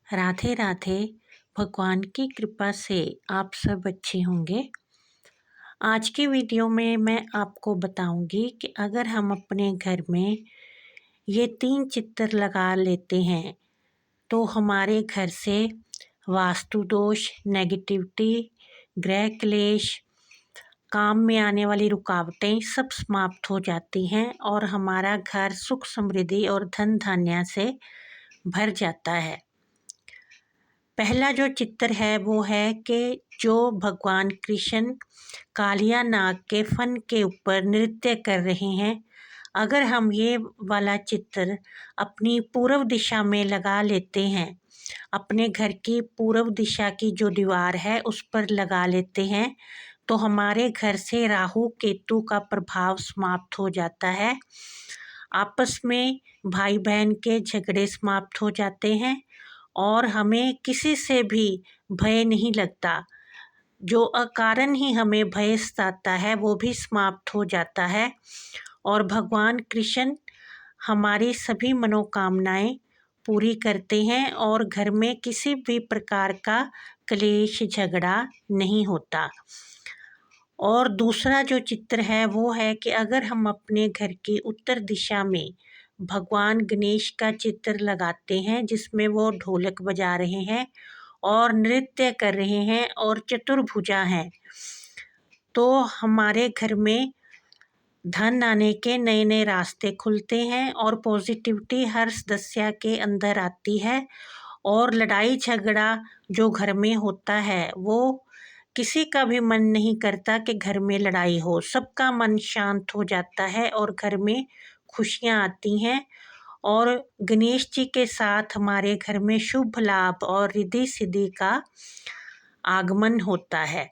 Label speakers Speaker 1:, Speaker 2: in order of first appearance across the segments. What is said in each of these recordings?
Speaker 1: राधे राधे। भगवान की कृपा से आप सब अच्छे होंगे। आज की वीडियो में मैं आपको बताऊंगी कि अगर हम अपने घर में ये 3 चित्र लगा लेते हैं तो हमारे घर से वास्तु दोष, नेगेटिविटी, ग्रह क्लेश, काम में आने वाली रुकावटें सब समाप्त हो जाती हैं और हमारा घर सुख समृद्धि और धन धान्य से भर जाता है। पहला जो चित्र है वो है कि जो भगवान कृष्ण कालिया नाग के फन के ऊपर नृत्य कर रहे हैं, अगर हम ये वाला चित्र अपनी पूर्व दिशा में लगा लेते हैं, अपने घर की पूर्व दिशा की जो दीवार है उस पर लगा लेते हैं, तो हमारे घर से राहु केतु का प्रभाव समाप्त हो जाता है। आपस में भाई बहन के झगड़े समाप्त हो जाते हैं और हमें किसी से भी भय नहीं लगता। जो अकारण ही हमें भय सताता है वो भी समाप्त हो जाता है और भगवान कृष्ण हमारी सभी मनोकामनाएं पूरी करते हैं और घर में किसी भी प्रकार का क्लेश झगड़ा नहीं होता। और दूसरा जो चित्र है वो है कि अगर हम अपने घर की उत्तर दिशा में भगवान गणेश का चित्र लगाते हैं, जिसमें वो ढोलक बजा रहे हैं और नृत्य कर रहे हैं और चतुर्भुजा हैं, तो हमारे घर में धन आने के नए नए रास्ते खुलते हैं और पॉजिटिविटी हर सदस्य के अंदर आती है। और लड़ाई झगड़ा जो घर में होता है वो किसी का भी मन नहीं करता कि घर में लड़ाई हो, सबका मन शांत हो जाता है और घर में खुशियाँ आती हैं और गणेश जी के साथ हमारे घर में शुभ लाभ और रिद्धि सिद्धि का आगमन होता है।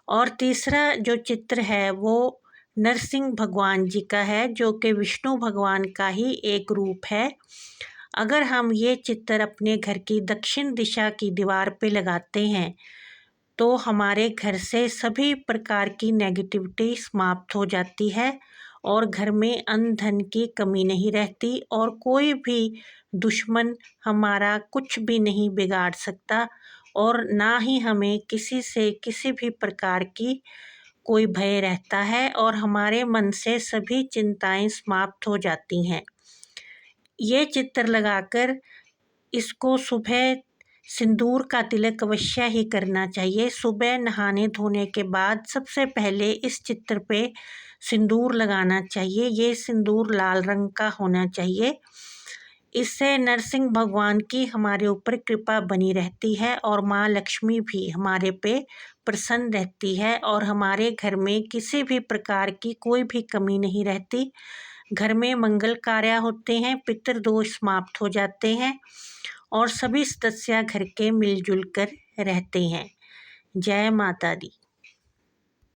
Speaker 1: और तीसरा जो चित्र है वो नरसिंह भगवान जी का है, जो कि विष्णु भगवान का ही एक रूप है। अगर हम ये चित्र अपने घर की दक्षिण दिशा की दीवार पे लगाते हैं तो हमारे घर से सभी प्रकार की नेगेटिविटी समाप्त हो जाती है और घर में अन्न धन की कमी नहीं रहती और कोई भी दुश्मन हमारा कुछ भी नहीं बिगाड़ सकता और ना ही हमें किसी से किसी भी प्रकार की कोई भय रहता है और हमारे मन से सभी चिंताएं समाप्त हो जाती हैं। ये चित्र लगाकर इसको सुबह सिंदूर का तिलक अवश्य ही करना चाहिए। सुबह नहाने धोने के बाद सबसे पहले इस चित्र पे सिंदूर लगाना चाहिए। ये सिंदूर लाल रंग का होना चाहिए। इससे नरसिंह भगवान की हमारे ऊपर कृपा बनी रहती है और माँ लक्ष्मी भी हमारे पे प्रसन्न रहती है और हमारे घर में किसी भी प्रकार की कोई भी कमी नहीं रहती। घर में मंगल कार्य होते हैं, पितृदोष समाप्त हो जाते हैं और सभी सदस्य घर के मिलजुल कर रहते हैं। जय माता दी।